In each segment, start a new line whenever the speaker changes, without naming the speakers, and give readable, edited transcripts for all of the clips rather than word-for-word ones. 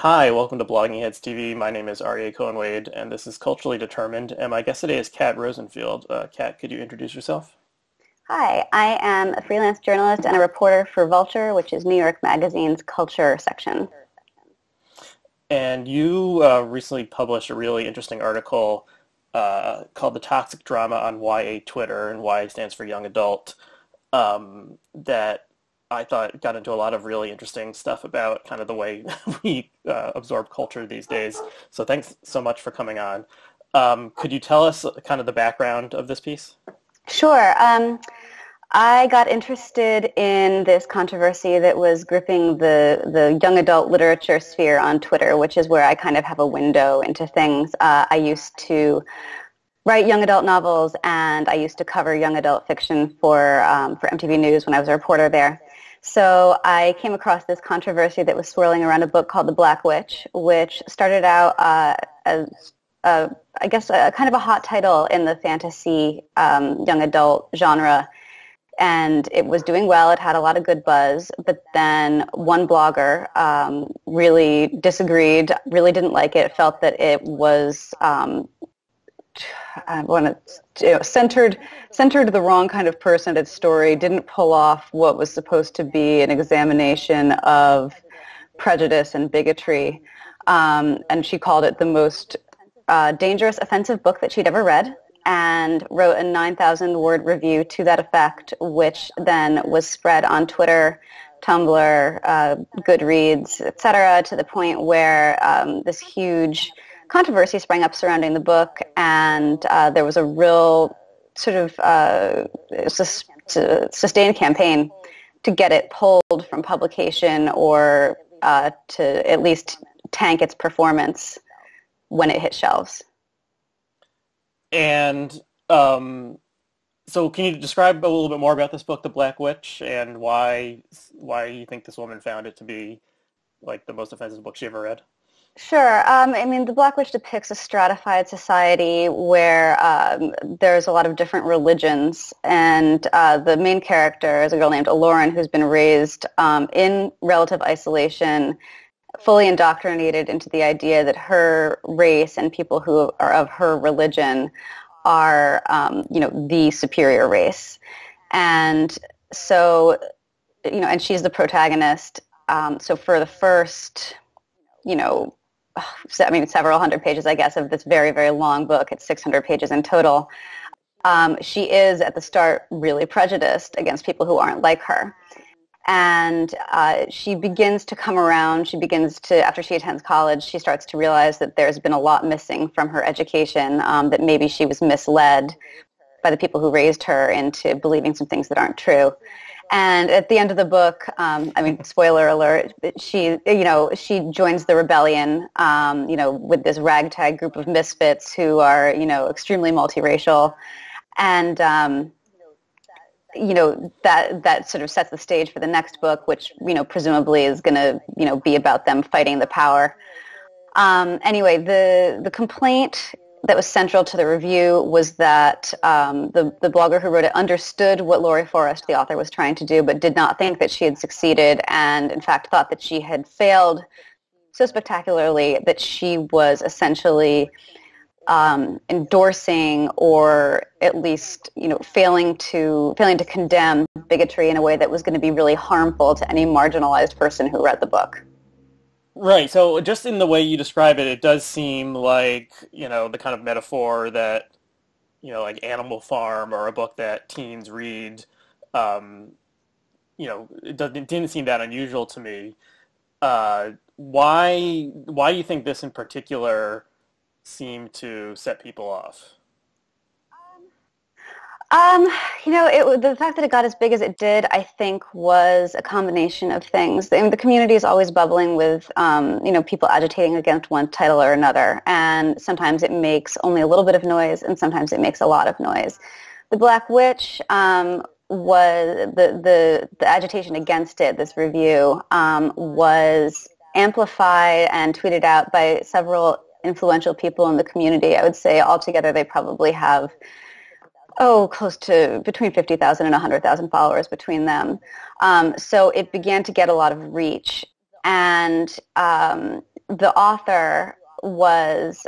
Hi, welcome to Blogging Heads TV. My name is Aryeh Cohen-Wade, and this is Culturally Determined. And my guest today is Kat Rosenfield. Kat, could you introduce yourself?
Hi, I am a freelance journalist and a reporter for Vulture, which is New York Magazine's culture section.
And you recently published a really interesting article called "The Toxic Drama on YA Twitter," and YA stands for Young Adult, that I thought got into a lot of really interesting stuff about kind of the way we absorb culture these days. So thanks so much for coming on. Could you tell us kind of the background of this piece?
Sure. I got interested in this controversy that was gripping the young adult literature sphere on Twitter, which is where I kind of have a window into things. I used to write young adult novels, and I used to cover young adult fiction for MTV News when I was a reporter there. So I came across this controversy that was swirling around a book called The Black Witch, which started out as, I guess, kind of a hot title in the fantasy young adult genre. And it was doing well. It had a lot of good buzz. But then one blogger really disagreed, really didn't like it, felt that it was centered the wrong kind of person at its story, didn't pull off what was supposed to be an examination of prejudice and bigotry. And she called it the most dangerous, offensive book that she'd ever read, and wrote a 9,000-word review to that effect, which then was spread on Twitter, Tumblr, Goodreads, etc., to the point where this huge controversy sprang up surrounding the book, and there was a real sort of sustained campaign to get it pulled from publication or to at least tank its performance when it hit shelves.
And so can you describe a little bit more about this book, The Black Witch, and why you think this woman found it to be like the most offensive book she ever read?
Sure. I mean, The Black Witch depicts a stratified society where there's a lot of different religions, and the main character is a girl named Aloran who's been raised in relative isolation, fully indoctrinated into the idea that her race and people who are of her religion are, the superior race. And so, and she's the protagonist. So for the first, several hundred pages, I guess, of this very, very long book, it's 600 pages in total, she is at the start really prejudiced against people who aren't like her. And she begins to come around. After she attends college, she starts to realize that there's been a lot missing from her education, that maybe she was misled by the people who raised her into believing some things that aren't true. And at the end of the book, spoiler alert, she joins the rebellion, with this ragtag group of misfits who are, extremely multiracial. And, that sort of sets the stage for the next book, which, presumably is going to, be about them fighting the power. Anyway, the complaint that was central to the review was that the blogger who wrote it understood what Laurie Forrest, the author, was trying to do, but did not think that she had succeeded, and in fact thought that she had failed so spectacularly that she was essentially endorsing, or at least failing to condemn bigotry in a way that was going to be really harmful to any marginalized person who read the book.
Right. So just in the way you describe it, it does seem like, the kind of metaphor that, like Animal Farm or a book that teens read, it didn't seem that unusual to me. Why do you think this in particular seemed to set people off?
The fact that it got as big as it did, I think, was a combination of things. The community is always bubbling with, people agitating against one title or another, and sometimes it makes only a little bit of noise, and sometimes it makes a lot of noise. The Black Witch was the agitation against it. This review was amplified and tweeted out by several influential people in the community. I would say altogether they probably have close to between 50,000 and 100,000 followers between them. So it began to get a lot of reach. And the author was,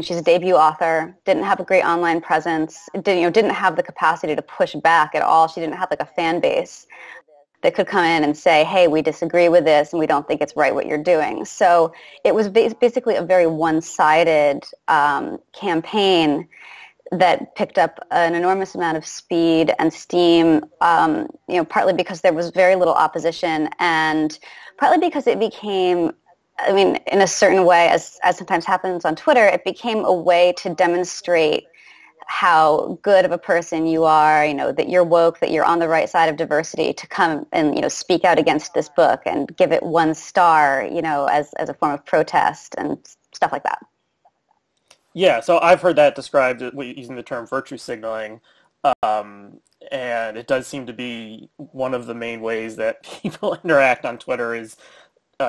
she's a debut author, didn't have a great online presence, didn't have the capacity to push back at all. She didn't have like a fan base that could come in and say, hey, we disagree with this and we don't think it's right what you're doing. So it was basically a very one-sided campaign that picked up an enormous amount of speed and steam, partly because there was very little opposition and partly because it became, in a certain way, as sometimes happens on Twitter, it became a way to demonstrate how good of a person you are, that you're woke, that you're on the right side of diversity, to come and, speak out against this book and give it 1 star, as a form of protest and stuff like that.
Yeah, so I've heard that described using the term virtue signaling, and it does seem to be one of the main ways that people interact on Twitter is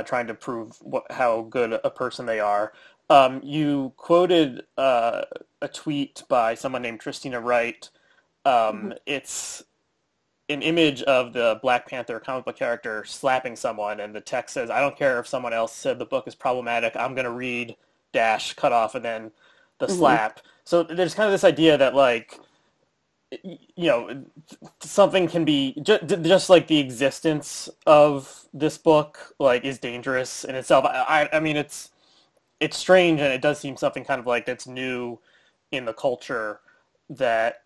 trying to prove how good a person they are. You quoted a tweet by someone named Tristina Wright. It's an image of the Black Panther comic book character slapping someone, and the text says, "I don't care if someone else said the book is problematic. I'm going to read dash cut off and then the slap." So there's kind of this idea that something can be just like the existence of this book is dangerous in itself. I mean it's strange, and it does seem something kind of like that's new in the culture that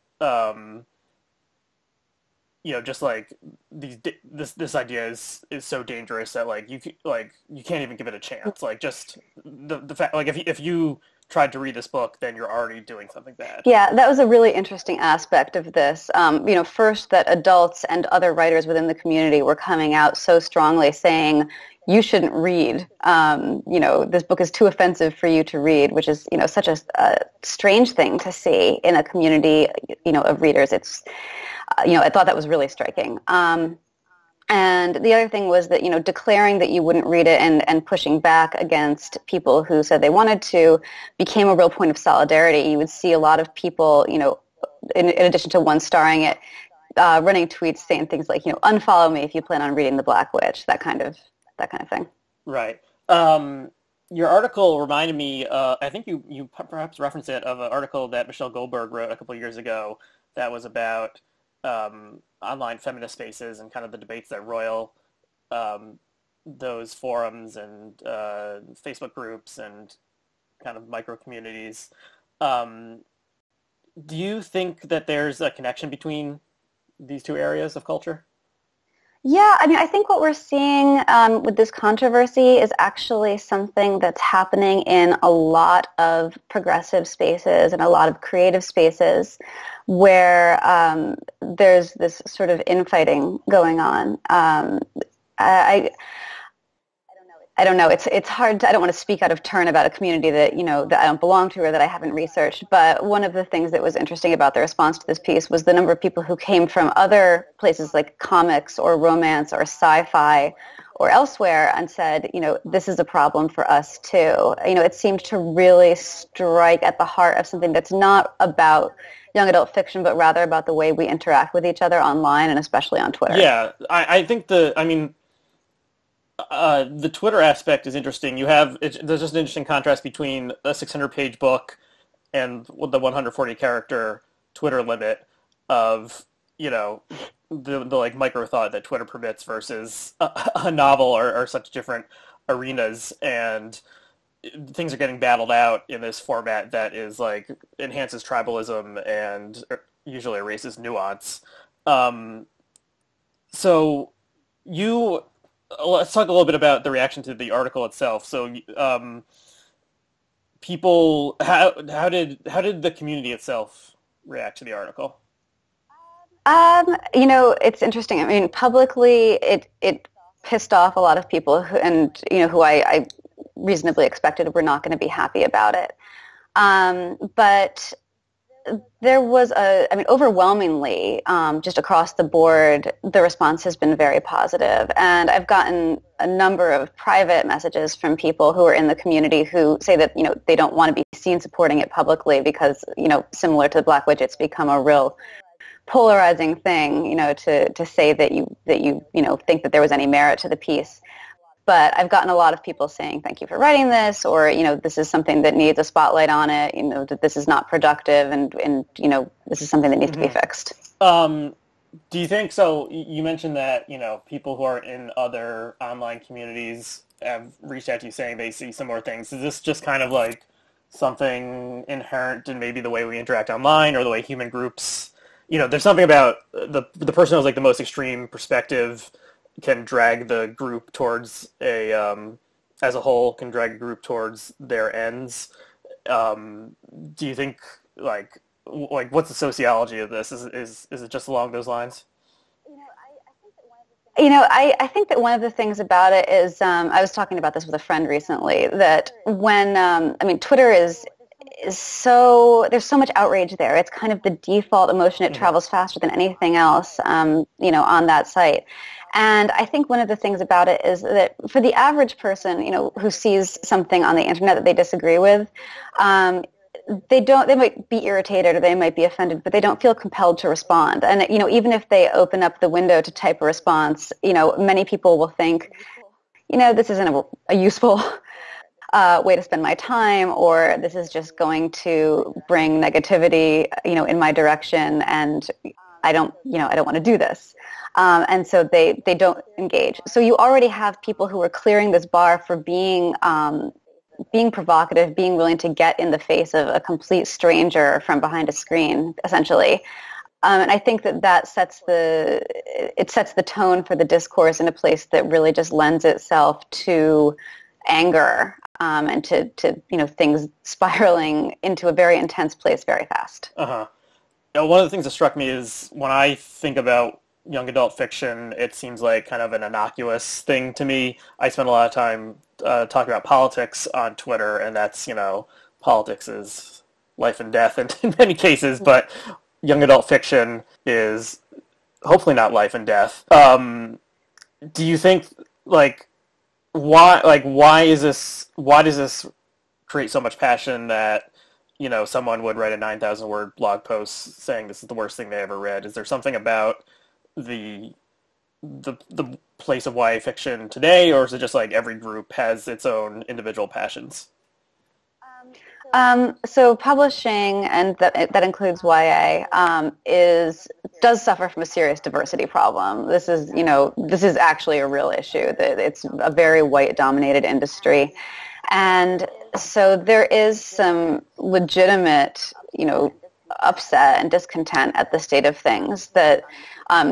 just like this idea is so dangerous that you can't even give it a chance. Just the fact if you tried to read this book, then you're already doing something bad.
Yeah, that was a really interesting aspect of this. First, that adults and other writers within the community were coming out so strongly saying, you shouldn't read. This book is too offensive for you to read, which is, such a strange thing to see in a community, of readers. It's, I thought that was really striking. And the other thing was that, declaring that you wouldn't read it and pushing back against people who said they wanted to became a real point of solidarity. You would see a lot of people, in addition to 1 starring it, running tweets saying things like, unfollow me if you plan on reading The Black Witch, that kind of thing.
Right. Your article reminded me, I think you perhaps referenced it, of an article that Michelle Goldberg wrote a couple of years ago that was about online feminist spaces and kind of the debates that roil those forums and Facebook groups and kind of micro communities. Do you think that there's a connection between these two areas of culture?
Yeah, I think what we're seeing with this controversy is actually something that's happening in a lot of progressive spaces and a lot of creative spaces where there's this sort of infighting going on. I don't know. It's hard. I don't want to speak out of turn about a community that that I don't belong to or that I haven't researched. But one of the things that was interesting about the response to this piece was the number of people who came from other places like comics or romance or sci-fi or elsewhere and said, this is a problem for us too. It seemed to really strike at the heart of something that's not about young adult fiction, but rather about the way we interact with each other online and especially on Twitter.
Yeah, I think the Twitter aspect is interesting. There's just an interesting contrast between a 600-page book and the 140-character Twitter limit of, the micro thought that Twitter permits versus a novel or such different arenas, and things are getting battled out in this format that is enhances tribalism and usually erases nuance. So let's talk a little bit about the reaction to the article itself. So, how did the community itself react to the article?
It's interesting. Publicly, it pissed off a lot of people who I reasonably expected were not going to be happy about it. But there was overwhelmingly, just across the board, the response has been very positive. And I've gotten a number of private messages from people who are in the community who say that, they don't want to be seen supporting it publicly because, similar to the Black Witch, it's become a real polarizing thing, to say that you think that there was any merit to the piece. But I've gotten a lot of people saying, thank you for writing this, or, this is something that needs a spotlight on it, that this is not productive, and this is something that needs to be fixed.
Do you think so? You mentioned that, people who are in other online communities have reached out to you saying they see similar things. Is this just kind of like something inherent in maybe the way we interact online or the way human groups, there's something about the person who has like the most extreme perspective can drag the group towards as a whole, can drag a group towards their ends. Do you think what's the sociology of this? Is it just along those lines?
I think that one of the things about it is, I was talking about this with a friend recently, that when, Twitter is so, there's so much outrage there. It's kind of the default emotion. It travels faster than anything else, on that site. And I think one of the things about it is that for the average person, who sees something on the internet that they disagree with, they might be irritated or they might be offended, but they don't feel compelled to respond. And, even if they open up the window to type a response, many people will think, this isn't a useful way to spend my time, or this is just going to bring negativity, in my direction, and I don't want to do this. And so they don't engage. So you already have people who are clearing this bar for being provocative, being willing to get in the face of a complete stranger from behind a screen, essentially. And I think that sets the tone for the discourse in a place that really just lends itself to anger, and to things spiraling into a very intense place very fast.
Uh-huh. One of the things that struck me is when I think about young adult fiction, it seems like kind of an innocuous thing to me. I spend a lot of time talking about politics on Twitter, and that's, politics is life and death in many cases, but young adult fiction is hopefully not life and death. Do you think, why does this create so much passion that, someone would write a 9,000 word blog post saying this is the worst thing they ever read? Is there something about the place of YA fiction today, or is it just like every group has its own individual passions?
So publishing, and that includes YA, does suffer from a serious diversity problem. This is actually a real issue. It's a very white-dominated industry, and so there is some legitimate, upset and discontent at the state of things that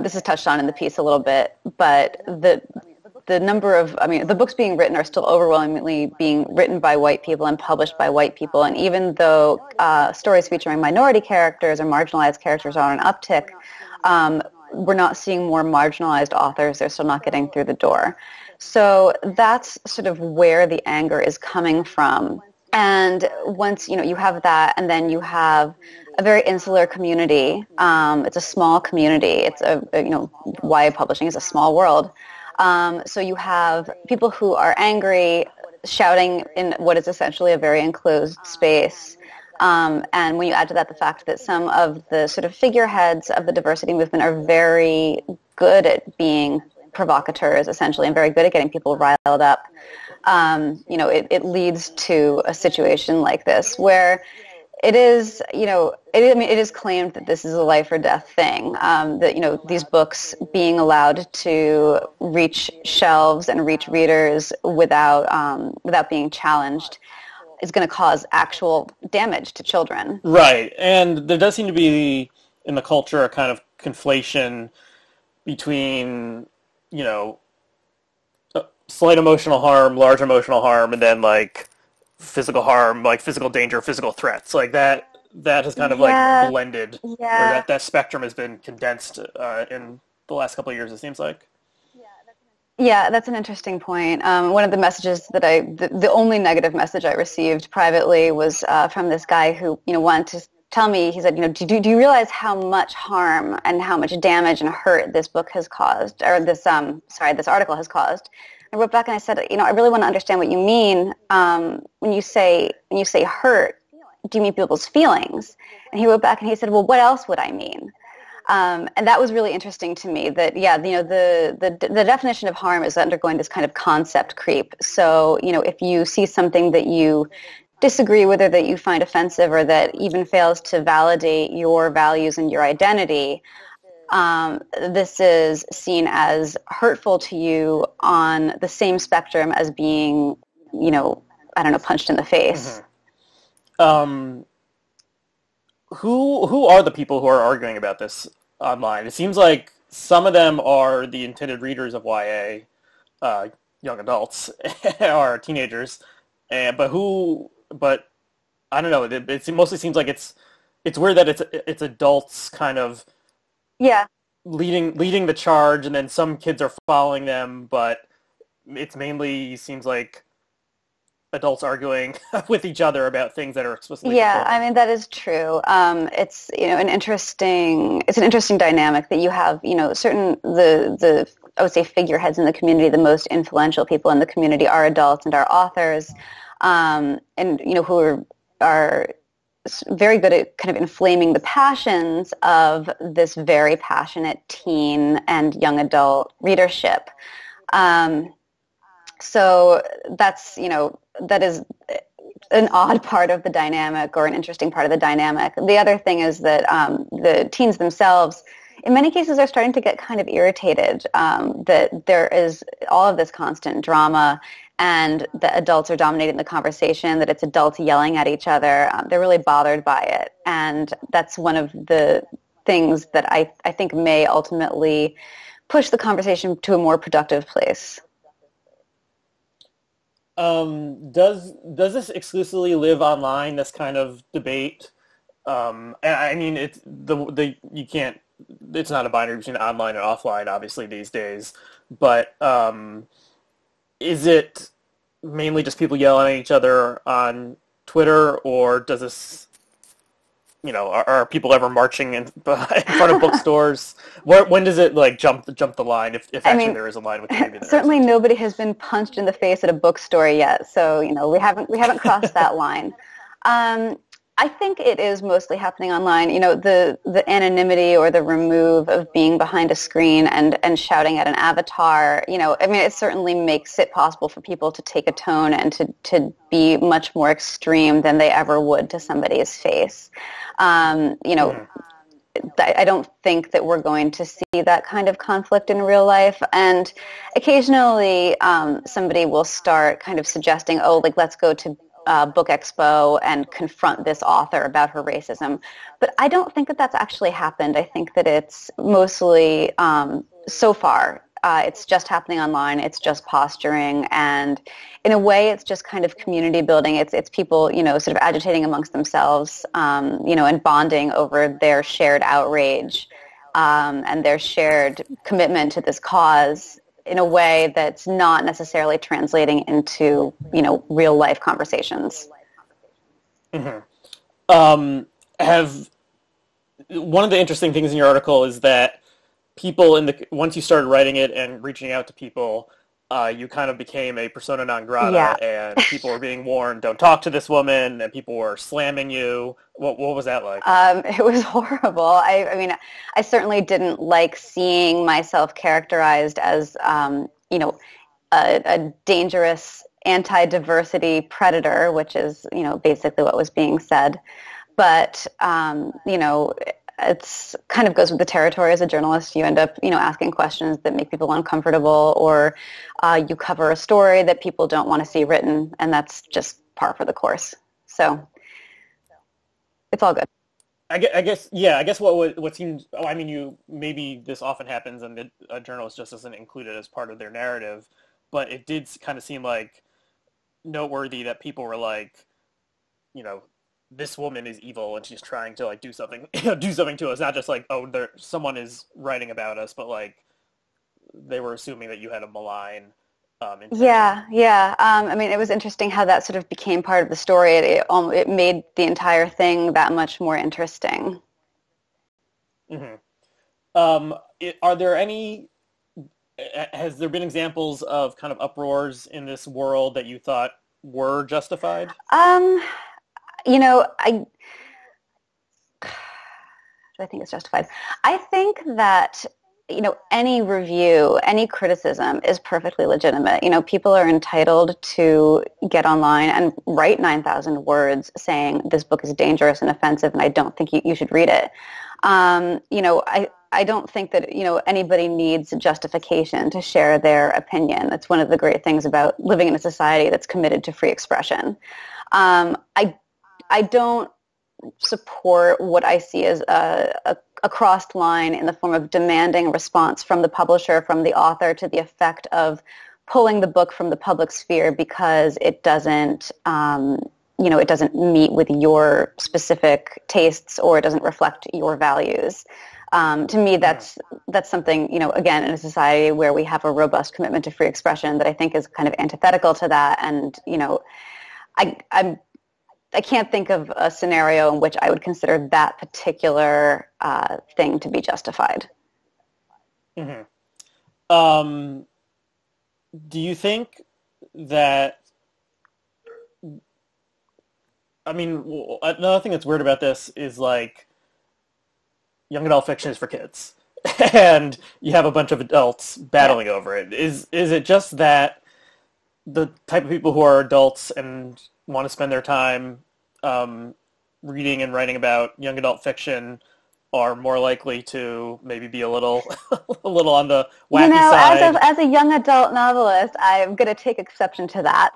this is touched on in the piece a little bit, but the number of, the books being written are still overwhelmingly being written by white people and published by white people. And even though stories featuring minority characters or marginalized characters are on an uptick, we're not seeing more marginalized authors. They're still not getting through the door. So that's sort of where the anger is coming from. And once, you have that, and then you have a very insular community. It's a small community. It's YA publishing is a small world. So you have people who are angry, shouting in what is essentially a very enclosed space. And when you add to that the fact that some of the sort of figureheads of the diversity movement are very good at being provocateurs, essentially, and very good at getting people riled up, it leads to a situation like this where it is, it is claimed that this is a life or death thing, that, these books being allowed to reach shelves and reach readers without being challenged is going to cause actual damage to children.
Right. And there does seem to be, in the culture, a kind of conflation between, slight emotional harm, large emotional harm, and then, physical harm, physical danger, physical threats. That has kind of blended, or that spectrum has been condensed in the last couple of years, it seems like.
Yeah, that's an interesting point. One of the messages that the only negative message I received privately was from this guy who, wanted to tell me, he said, do you realize how much harm and how much damage and hurt this book has caused, or this article has caused? I wrote back and I said, I really want to understand what you mean when you say hurt. Do you mean people's feelings? And he wrote back and he said, well, what else would I mean? And that was really interesting to me that, yeah, the definition of harm is undergoing this kind of concept creep. So, if you see something that you disagree with or that you find offensive or that even fails to validate your values and your identity, this is seen as hurtful to you on the same spectrum as being, I don't know, punched in the face.
Um, who are the people who are arguing about this online? It seems like some of them are the intended readers of YA, uh, young adults or teenagers, and but I don't know. It mostly seems like it's weird that it's adults kind of
Yeah.
leading the charge, and then some kids are following them, but it's mainly seems like adults arguing with each other about things that are explicitly for
Yeah, I
children.
mean that is true. It's an interesting dynamic that you have, certain the I would say figureheads in the community, the most influential people in the community are adults and are authors, and who are very good at kind of inflaming the passions of this very passionate teen and young adult readership. Um, so that is an odd part of the dynamic or an interesting part of the dynamic. The other thing is that the teens themselves, in many cases, are starting to get kind of irritated that there is all of this constant drama and the adults are dominating the conversation, that it's adults yelling at each other. They're really bothered by it. And that's one of the things that I think may ultimately push the conversation to a more productive place.
Does this exclusively live online? This kind of debate. I mean, it's the you can't. It's not a binary between online and offline, obviously these days. But is it mainly just people yelling at each other on Twitter, or does this, are people ever marching in front of bookstores? When does it like jump the line? If
I
actually
mean,
there is a line, which maybe there
certainly
isn't.
nobody has been punched in the face at a bookstore yet, so we haven't crossed that line. Um, I think it is mostly happening online. The anonymity or the remove of being behind a screen and shouting at an avatar. I mean, it certainly makes it possible for people to take a tone and to be much more extreme than they ever would to somebody's face. Um, you know,
Hmm.
I don't think that we're going to see that kind of conflict in real life. And occasionally somebody will start kind of suggesting, oh, like let's go to Book Expo and confront this author about her racism. But I don't think that that's actually happened. I think that it's mostly, so far, it's just happening online. It's just posturing. And in a way, it's just kind of community building. It's people, sort of agitating amongst themselves, and bonding over their shared outrage and their shared commitment to this cause in a way that's not necessarily translating into, real life conversations.
Hmm. Have one of the interesting things in your article is that people once you started writing it and reaching out to people, you kind of became a persona non grata,
Yeah.
and people were being warned, "Don't talk to this woman," and people were slamming you. What was that like?
It was horrible. I mean, I certainly didn't like seeing myself characterized as, a dangerous anti-diversity predator, which is, basically what was being said. But, it's kind of goes with the territory as a journalist. You end up, asking questions that make people uncomfortable, or you cover a story that people don't want to see written, and that's just par for the course. So it's all good.
I guess, yeah. I guess what seems. Oh, I mean, you maybe this often happens, and a journalist just doesn't include it as part of their narrative. But it did kind of seem like noteworthy that people were like, you know, this woman is evil and she's trying to like do something, do something to us. Not just like, oh, there someone is writing about us, but like they were assuming that you had a malign intention.
Yeah, yeah. I mean, it was interesting how that sort of became part of the story. It made the entire thing that much more interesting.
Hmm. Are there any? Has there been examples of kind of uproars in this world that you thought were justified?
Um, I I think it's justified. I think that, any review, any criticism is perfectly legitimate. People are entitled to get online and write 9,000 words saying this book is dangerous and offensive and I don't think you should read it. I don't think that, anybody needs justification to share their opinion. That's one of the great things about living in a society that's committed to free expression. I don't support what I see as a crossed line in the form of demanding a response from the publisher, from the author, to the effect of pulling the book from the public sphere because it doesn't, it doesn't meet with your specific tastes or it doesn't reflect your values. To me, that's something, again, in a society where we have a robust commitment to free expression that I think is kind of antithetical to that. And, I can't think of a scenario in which I would consider that particular thing to be justified.
Mm-hmm. Do you think that, another thing that's weird about this is like young adult fiction is for kids and you have a bunch of adults battling over it. Is it just that the type of people who are adults and want to spend their time reading and writing about young adult fiction are more likely to maybe be a little a little on the wacky side?
As a young adult novelist, I'm going to take exception to that.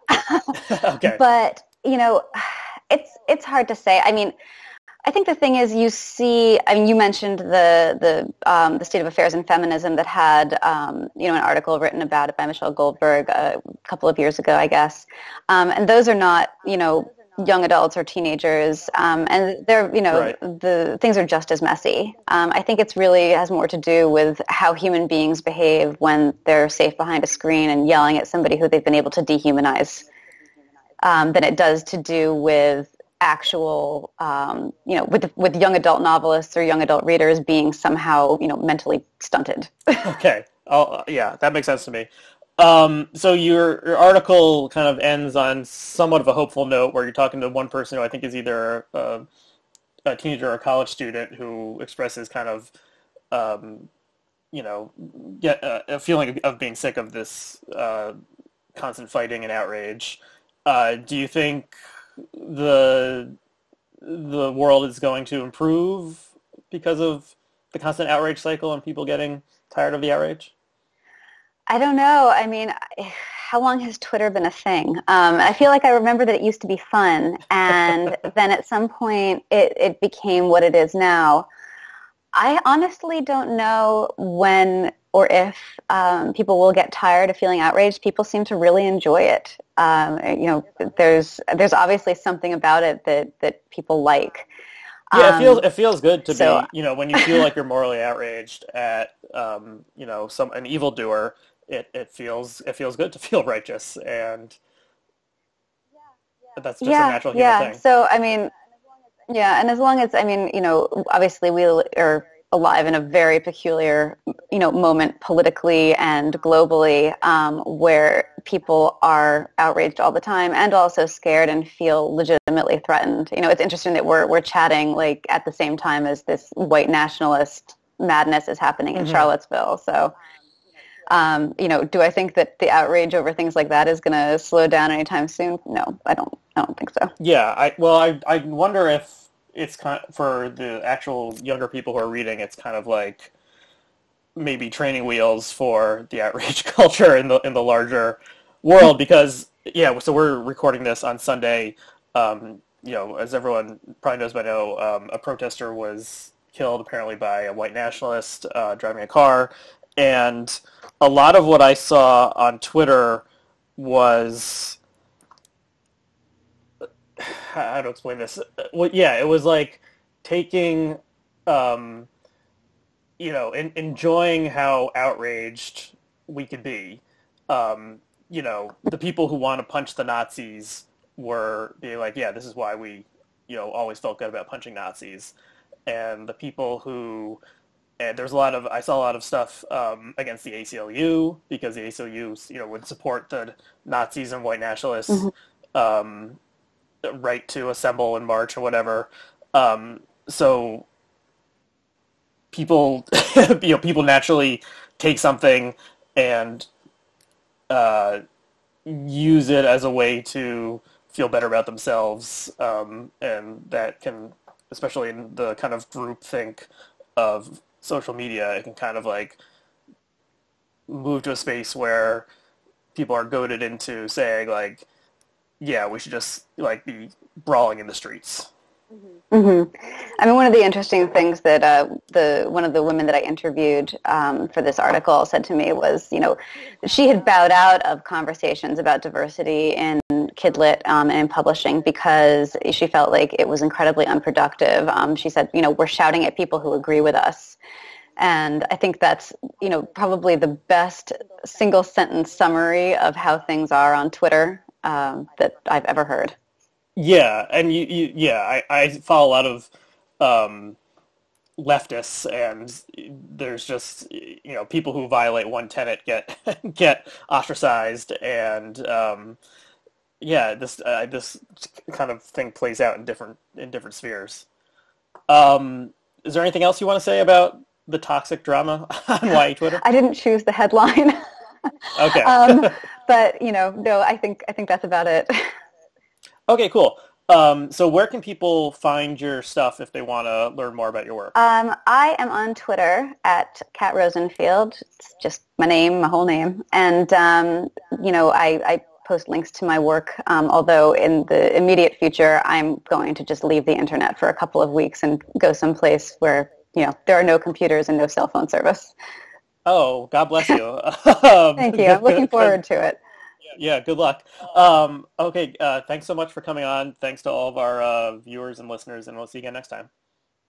Okay.
But, it's hard to say. I think the thing is, you see. You mentioned the state of affairs in feminism that had, an article written about it by Michelle Goldberg a couple of years ago, I guess. And those are not, young adults or teenagers, and they're,
Right.
the things are just as messy. I think it's really has more to do with how human beings behave when they're safe behind a screen and yelling at somebody who they've been able to dehumanize, than it does to do with actual, with young adult novelists or young adult readers being somehow, mentally stunted.
Okay. Yeah, that makes sense to me. So your article kind of ends on somewhat of a hopeful note where you're talking to one person who I think is either a teenager or a college student who expresses kind of, a feeling of being sick of this constant fighting and outrage. Do you think the world is going to improve because of the constant outrage cycle and people getting tired of the outrage?
I don't know. How long has Twitter been a thing? I feel like I remember that it used to be fun, and then at some point it became what it is now. I honestly don't know when or if people will get tired of feeling outraged. People seem to really enjoy it. There's obviously something about it that people like.
Yeah, it feels good to be, when you feel like you're morally outraged at, an evildoer. It feels good to feel righteous, and that's just a natural human thing.
So and as long as obviously we are alive in a very peculiar, moment politically and globally, where people are outraged all the time and also scared and feel legitimately threatened. It's interesting that we're chatting like at the same time as this white nationalist madness is happening in Charlottesville. So, do I think that the outrage over things like that is going to slow down anytime soon? No, I don't think so.
Yeah, I wonder if it's kind of, for the actual younger people who are reading, it's kind of like maybe training wheels for the outrage culture in the larger world, because so we're recording this on Sunday. As everyone probably knows by now, a protester was killed apparently by a white nationalist driving a car, and a lot of what I saw on Twitter was, how to explain this? Well, yeah, it was like taking, enjoying how outraged we could be. The people who want to punch the Nazis were being like, yeah, this is why we, always felt good about punching Nazis. And the people who, and I saw a lot of stuff against the ACLU, because the ACLU, would support the Nazis and white nationalists. Right to assemble and march or whatever. So people, people naturally take something and uh, use it as a way to feel better about themselves, and that can, especially in the kind of groupthink of social media, it can kind of like move to a space where people are goaded into saying like, yeah, we should just like be brawling in the streets.
Hmm. I mean, one of the interesting things that the one of the women that I interviewed for this article said to me was, she had bowed out of conversations about diversity in kidlit and in publishing because she felt like it was incredibly unproductive. She said, we're shouting at people who agree with us. And I think that's, probably the best single sentence summary of how things are on Twitter that I've ever heard.
Yeah, and yeah, I follow a lot of um, leftists, and there's just people who violate one tenet get get ostracized, and yeah, this kind of thing plays out in different spheres. Is there anything else you want to say about the toxic drama on YA Twitter?
I didn't choose the headline,
Okay.
um, but no, I think that's about it.
Okay, cool. So where can people find your stuff if they want to learn more about your work?
I am on Twitter at Kat Rosenfield. It's just my name, my whole name, and I post links to my work. Although in the immediate future, I'm going to just leave the internet for a couple of weeks and go someplace where there are no computers and no cell phone service.
Oh, God bless you.
Thank you. I'm looking forward to it.
Yeah, good luck. Okay, thanks so much for coming on. Thanks to all of our viewers and listeners, and we'll see you again next time.